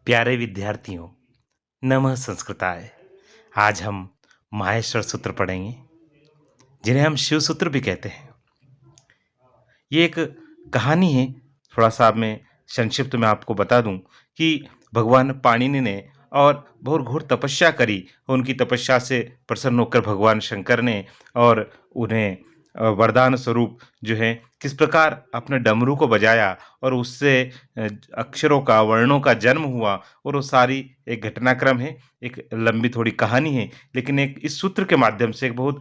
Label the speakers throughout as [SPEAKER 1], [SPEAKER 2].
[SPEAKER 1] प्यारे विद्यार्थियों, नमः संस्कृताय। आज हम माहेश्वर सूत्र पढ़ेंगे, जिन्हें हम शिव सूत्र भी कहते हैं। ये एक कहानी है। थोड़ा-सा मैं संक्षिप्त में आपको बता दूँ कि भगवान पाणिनि ने और बहुत घोर तपस्या करी। उनकी तपस्या से प्रसन्न होकर भगवान शंकर ने और उन्हें वरदान स्वरूप जो है किस प्रकार अपने डमरू को बजाया और उससे अक्षरों का, वर्णों का जन्म हुआ और वो सारी एक घटनाक्रम है, एक लंबी थोड़ी कहानी है। लेकिन एक इस सूत्र के माध्यम से एक बहुत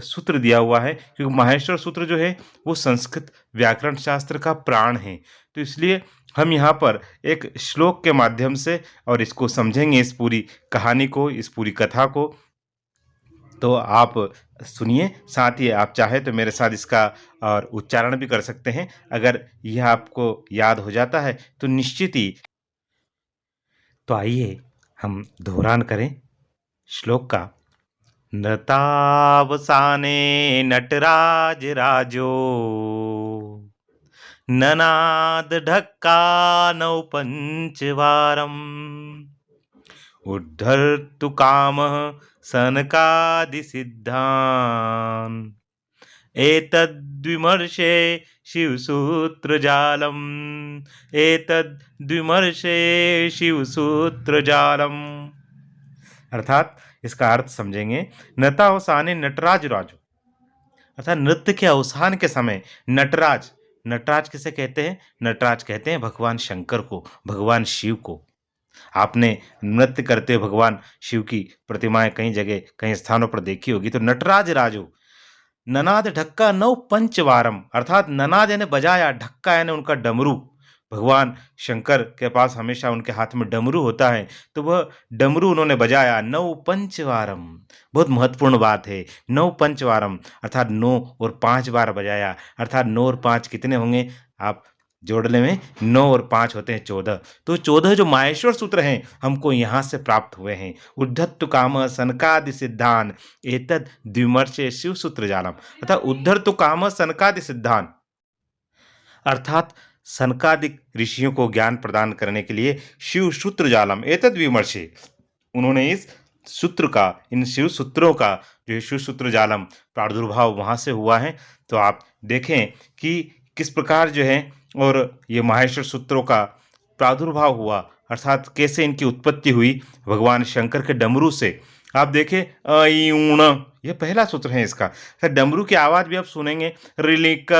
[SPEAKER 1] सूत्र दिया हुआ है, क्योंकि माहेश्वर सूत्र जो है वो संस्कृत व्याकरण शास्त्र का प्राण है। तो इसलिए हम यहाँ पर एक श्लोक के माध्यम से और इसको समझेंगे, इस पूरी कहानी को, इस पूरी कथा को। तो आप सुनिए, साथ ही आप चाहे तो मेरे साथ इसका और उच्चारण भी कर सकते हैं। अगर यह आपको याद हो जाता है तो निश्चित ही। तो आइए हम दोहरान करें श्लोक का। नृतावसाने नटराज राजो ननाद ढक्कानौ पंचवारम् उद्धर्तु कामः सनकादिसिद्धान् एतद्विमर्शे शिवसूत्रजालम् एतद्विमर्शे शिवसूत्रजालम्। अर्थात इसका अर्थ समझेंगे। नृतावसाने नटराज राजो, अर्थात नृत्य के अवसान के समय नटराज, नटराज किसे कहते हैं? नटराज कहते हैं भगवान शंकर को, भगवान शिव को। आपने नृत्य करते हुए भगवान शिव की प्रतिमाएं कई जगह, कई स्थानों पर देखी होगी। तो नटराज राजो ननाद ढक्का नौ पंचवारम, अर्थात ननाद यानी बजाया, ढक्का यानी उनका डमरू। भगवान शंकर के पास हमेशा उनके हाथ में डमरू होता है, तो वह डमरू उन्होंने बजाया नौ पंचवारम। बहुत महत्वपूर्ण बात है, नौ पंचवारम अर्थात 9 और 5 बार बजाया। अर्थात 9 और 5 कितने होंगे? आप जोड़ने में 9 और 5 होते हैं 14। तो 14 जो माहेश्वर सूत्र हैं हमको यहाँ से प्राप्त हुए हैं। उद्धत्तु काम सनकादि सिद्धान एतद द्विमर्शे शिव सूत्र जालम, अर्थात उद्धर्तु काम सनकादि सिद्धान, अर्थात सनकादिक ऋषियों को ज्ञान प्रदान करने के लिए शिव सूत्र जालम एतद विमर्शे, उन्होंने इस सूत्र का, इन शिव सूत्रों का जो शिव सूत्र जालम प्रादुर्भाव वहाँ से हुआ है। तो आप देखें कि किस प्रकार जो है और ये माहेश्वर सूत्रों का प्रादुर्भाव हुआ, अर्थात कैसे इनकी उत्पत्ति हुई भगवान शंकर के डमरू से। आप देखें अयूण, यह पहला सूत्र है इसका। डमरू की आवाज़ भी आप सुनेंगे, रिलिक,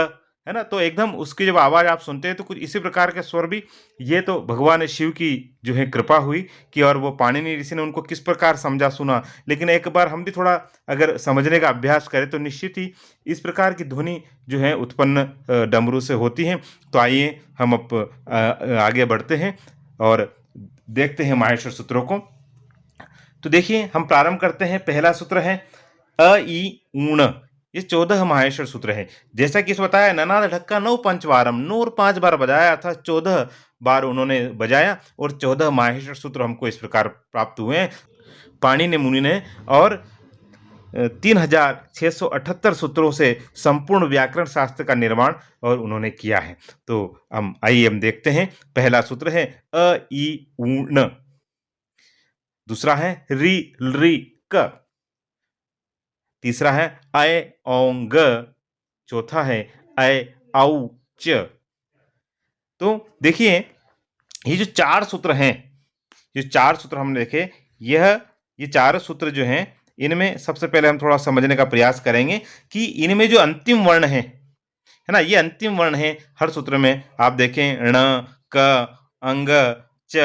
[SPEAKER 1] है ना? तो एकदम उसकी जब आवाज़ आप सुनते हैं तो कुछ इसी प्रकार के स्वर भी। ये तो भगवान शिव की जो है कृपा हुई कि और वो पाणिनि ऋषि ने उनको किस प्रकार समझा सुना। लेकिन एक बार हम भी थोड़ा अगर समझने का अभ्यास करें तो निश्चित ही इस प्रकार की ध्वनि जो है उत्पन्न डमरू से होती हैं। तो आइए हम अब आगे बढ़ते हैं और देखते हैं माहेश्वर सूत्रों को। तो देखिए हम प्रारंभ करते हैं। पहला सूत्र है अ ई ऊण। ये 14 माहेश्वर सूत्र है। जैसा कि इस बताया, ननाद ढक्का नौ पंचवारम, 9 और 5 बार बजाया, अर्थात 14 बार उन्होंने बजाया और 14 माहेश्वर सूत्र हमको इस प्रकार प्राप्त हुए हैं पाणिनि मुनि ने। और 3678 सूत्रों से संपूर्ण व्याकरण शास्त्र का निर्माण और उन्होंने किया है। तो आइए हम देखते हैं। पहला सूत्र है अ ई ऊण, दूसरा है रि रि क, तीसरा है अय औंग, चौथा है अय औ च। तो देखिए ये जो 4 सूत्र हैं, ये 4 सूत्र हमने देखे, ये 4 सूत्र जो हैं इनमें सबसे पहले हम थोड़ा समझने का प्रयास करेंगे कि इनमें जो अंतिम वर्ण है ना, ये अंतिम वर्ण है हर सूत्र में। आप देखें ण, क, अंग, च,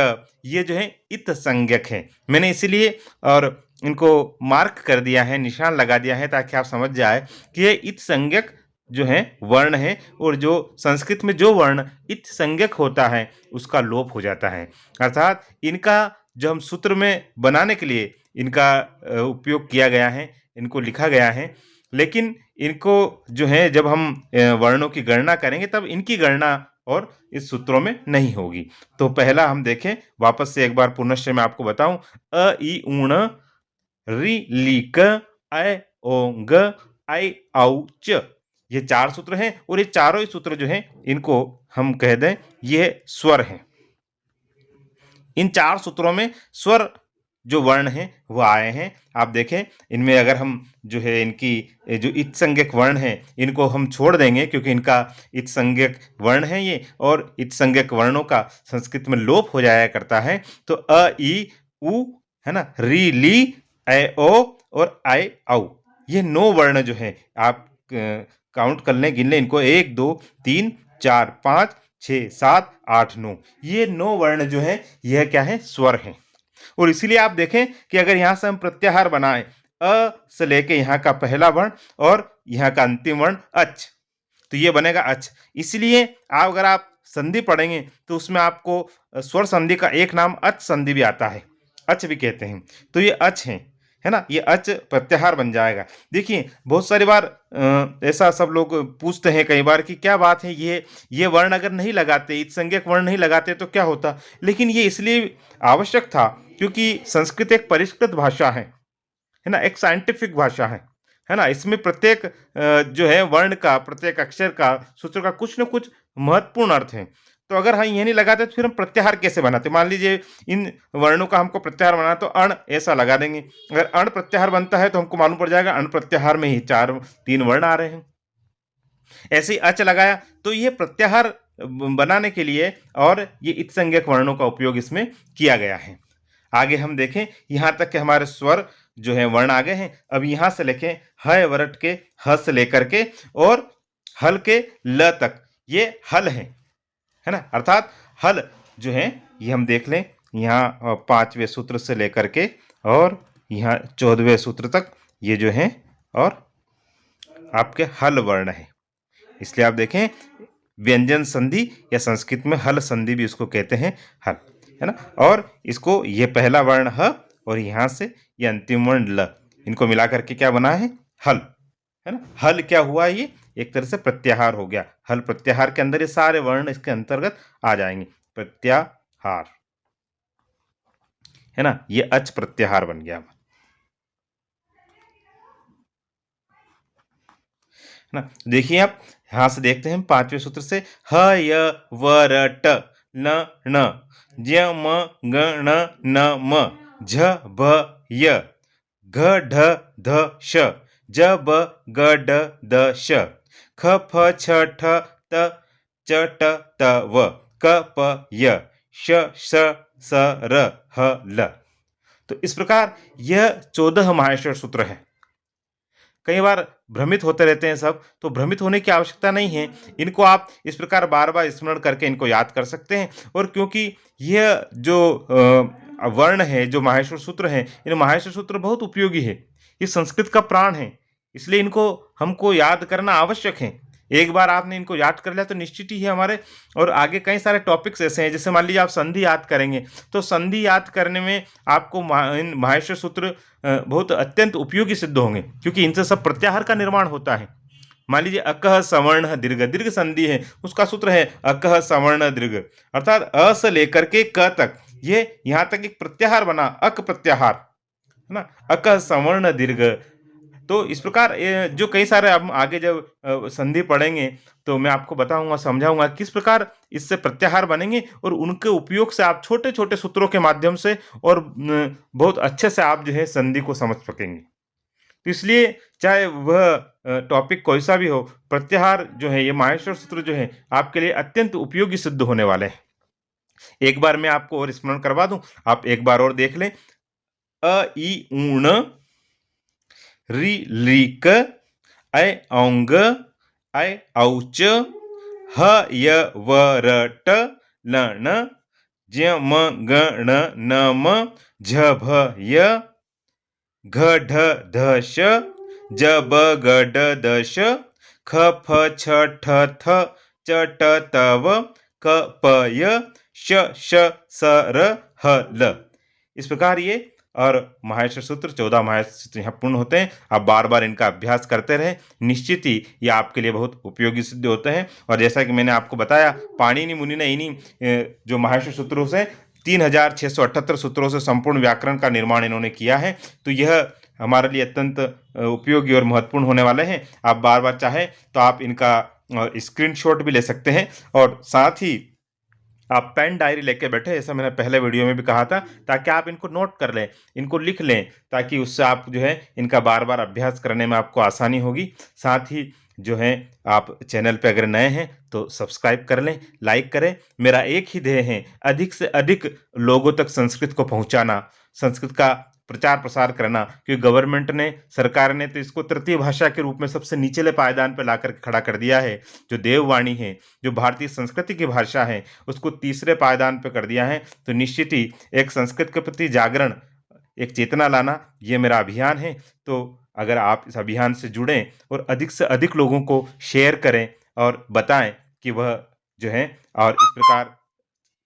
[SPEAKER 1] ये जो है इत संज्ञक है। मैंने इसीलिए और इनको मार्क कर दिया है, निशान लगा दिया है, ताकि आप समझ जाए कि ये इत संज्ञक जो है वर्ण है और जो संस्कृत में जो वर्ण इत संज्ञक होता है उसका लोप हो जाता है। अर्थात इनका जो हम सूत्र में बनाने के लिए इनका उपयोग किया गया है, इनको लिखा गया है। लेकिन इनको जो है जब हम वर्णों की गणना करेंगे तब इनकी गणना और इस सूत्रों में नहीं होगी। तो पहला हम देखें, वापस से एक बार पुनश्च मैं आपको बताऊं। अ ई ऊण रि ली क अय ओंग ऐ औ च, ये 4 सूत्र हैं और ये चारों ही सूत्र जो हैं इनको हम कह दें ये स्वर हैं। इन 4 सूत्रों में स्वर जो वर्ण हैं वो आए हैं। आप देखें इनमें अगर हम जो है इनकी जो इत्संज्ञक वर्ण हैं इनको हम छोड़ देंगे क्योंकि इनका इत्संज्ञक वर्ण है ये, और इत्संज्ञक वर्णों का संस्कृत में लोप हो जाया करता है। तो अ ई उ है ना, री ली ए ओ और आई औ, ये 9 वर्ण जो है आप काउंट कर लें, गिन लें इनको, 1 2 3 4 5 6 7 8 9, ये 9 वर्ण जो है यह क्या है, स्वर हैं। और इसीलिए आप देखें कि अगर यहां से हम प्रत्याहार बनाएं, अ से लेके यहाँ का पहला वर्ण और यहाँ का अंतिम वर्ण अच, तो ये बनेगा अच। इसलिए अगर आप संधि पढ़ेंगे तो उसमें आपको स्वर संधि का एक नाम अच संधि भी आता है, अच भी कहते हैं। तो ये अच है ना, ये अच प्रत्याहार बन जाएगा। देखिए बहुत सारी बार ऐसा सब लोग पूछते हैं कई बार कि क्या बात है, ये वर्ण अगर नहीं लगाते, इत्संज्ञक वर्ण नहीं लगाते तो क्या होता। लेकिन ये इसलिए आवश्यक था क्योंकि संस्कृत एक परिष्कृत भाषा है ना, एक साइंटिफिक भाषा है ना। इसमें प्रत्येक जो है वर्ण का, प्रत्येक अक्षर का, सूत्र का कुछ न कुछ महत्वपूर्ण अर्थ है। तो अगर हम ये नहीं लगाते तो फिर हम प्रत्याहार कैसे बनाते। मान लीजिए इन वर्णों का हमको प्रत्याहार बनाना, तो अण ऐसा लगा देंगे। अगर अण प्रत्याहार बनता है तो हमको मालूम पड़ जाएगा अण प्रत्याहार में ही 3 वर्ण आ रहे हैं। ऐसे ही अच लगाया तो ये प्रत्याहार बनाने के लिए और ये इत्संज्ञक वर्णों का उपयोग इसमें किया गया है। आगे हम देखें, यहाँ तक के हमारे स्वर जो है वर्ण आ गए हैं। अब यहाँ से लिखें ह वरट के ह से लेकर के और हल के ल तक, ये हल है ना। अर्थात हल जो है ये हम देख लें, यहाँ 5वें सूत्र से लेकर के और यहाँ 14वें सूत्र तक ये जो है और आपके हल वर्ण है। इसलिए आप देखें व्यंजन संधि या संस्कृत में हल संधि भी इसको कहते हैं, हल, है ना। और इसको ये पहला वर्ण ह और यहाँ से ये अंतिम वर्ण ल, इनको मिला करके क्या बना है, हल, है ना। हल क्या हुआ, ये एक तरह से प्रत्याहार हो गया। हल प्रत्याहार के अंदर ये सारे वर्ण इसके अंतर्गत आ जाएंगे, प्रत्याहार, है ना। ये अच प्रत्याहार बन गया, है ना। देखिए आप यहां से देखते हैं 5वें सूत्र से, ह य व र ट न ण ज्य म ग ण न म झ भ य घ ढ ध श ज ब ग ड द श ख फ छ ठ त च ट त व क प य श स स र ह ल। तो इस प्रकार यह 14 माहेश्वर सूत्र है। कई बार भ्रमित होते रहते हैं सब, तो भ्रमित होने की आवश्यकता नहीं है। इनको आप इस प्रकार बार बार स्मरण करके इनको याद कर सकते हैं। और क्योंकि यह जो वर्ण है, जो माहेश्वर सूत्र हैं, इन माहेश्वर सूत्र बहुत उपयोगी है, ये संस्कृत का प्राण है, इसलिए इनको हमको याद करना आवश्यक है। एक बार आपने इनको याद कर लिया तो निश्चित ही है हमारे और आगे कई सारे टॉपिक्स ऐसे हैं, जैसे मान लीजिए आप संधि याद करेंगे, तो संधि याद करने में आपको इन माहेश्वर सूत्र बहुत अत्यंत उपयोगी सिद्ध होंगे, क्योंकि इनसे सब प्रत्याहार का निर्माण होता है। मान लीजिए अकह सवर्ण दीर्घ, दीर्घ संधि है, उसका सूत्र है अकह सवर्ण दीर्घ, अर्थात अ से लेकर के क तक, ये यहाँ तक एक प्रत्याहार बना, अक प्रत्याहार, है ना, अकह सवर्ण दीर्घ। तो इस प्रकार जो कई सारे हम आगे जब संधि पढ़ेंगे तो मैं आपको बताऊंगा, समझाऊंगा किस प्रकार इससे प्रत्याहार बनेंगे और उनके उपयोग से आप छोटे छोटे सूत्रों के माध्यम से और बहुत अच्छे से आप जो है संधि को समझ सकेंगे। तो इसलिए चाहे वह टॉपिक कोई सा भी हो, प्रत्याहार जो है, ये माहेश्वर सूत्र जो है आपके लिए अत्यंत उपयोगी सिद्ध होने वाले हैं। एक बार मैं आपको और स्मरण करवा दूं, आप एक बार और देख लें, अ ई ऊण रि लीक ऐ औंग ऐ औच ह य व र ट ल ण ज्य म ग ण न म झ भ य घ ढ ध श ज ब ग ड द श ख फ छ ठ थ च ट त व क प य श श स र ह ल। इस प्रकार ये और माहेश्वर सूत्र 14 माहेश्वर सूत्र यहाँ पूर्ण होते हैं। आप बार बार इनका अभ्यास करते रहें, निश्चित ही ये आपके लिए बहुत उपयोगी सिद्ध होते हैं। और जैसा कि मैंने आपको बताया, पाणिनि मुनि ने इन्हीं जो माहेश्वर सूत्रों से 3678 सूत्रों से संपूर्ण व्याकरण का निर्माण इन्होंने किया है। तो यह हमारे लिए अत्यंत उपयोगी और महत्वपूर्ण होने वाले हैं। आप बार बार चाहें तो आप इनका स्क्रीनशॉट भी ले सकते हैं और साथ ही आप पेन डायरी लेके बैठे, ऐसा मैंने पहले वीडियो में भी कहा था, ताकि आप इनको नोट कर लें, इनको लिख लें, ताकि उससे आप जो है इनका बार-बार अभ्यास करने में आपको आसानी होगी। साथ ही जो है आप चैनल पे अगर नए हैं तो सब्सक्राइब कर लें, लाइक करें। मेरा एक ही ध्येय है, अधिक से अधिक लोगों तक संस्कृत को पहुँचाना, संस्कृत का प्रचार-प्रसार करना, क्योंकि गवर्नमेंट ने, सरकार ने तो इसको तृतीय भाषा के रूप में सबसे निचले पायदान पे लाकर खड़ा कर दिया है। जो देववाणी है, जो भारतीय संस्कृति की भाषा है, उसको तीसरे पायदान पे कर दिया है। तो निश्चित ही एक संस्कृत के प्रति जागरण, एक चेतना लाना, ये मेरा अभियान है। तो अगर आप इस अभियान से जुड़ें और अधिक से अधिक लोगों को शेयर करें और बताएं कि वह जो है, और इस प्रकार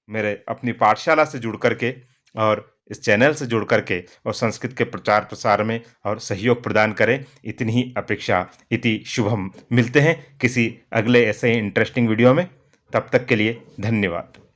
[SPEAKER 1] मेरे अपनी पाठशाला से जुड़ करके और इस चैनल से जुड़ करके और संस्कृत के प्रचार प्रसार में और सहयोग प्रदान करें, इतनी ही अपेक्षा। इति शुभम। मिलते हैं किसी अगले ऐसे ही इंटरेस्टिंग वीडियो में, तब तक के लिए धन्यवाद।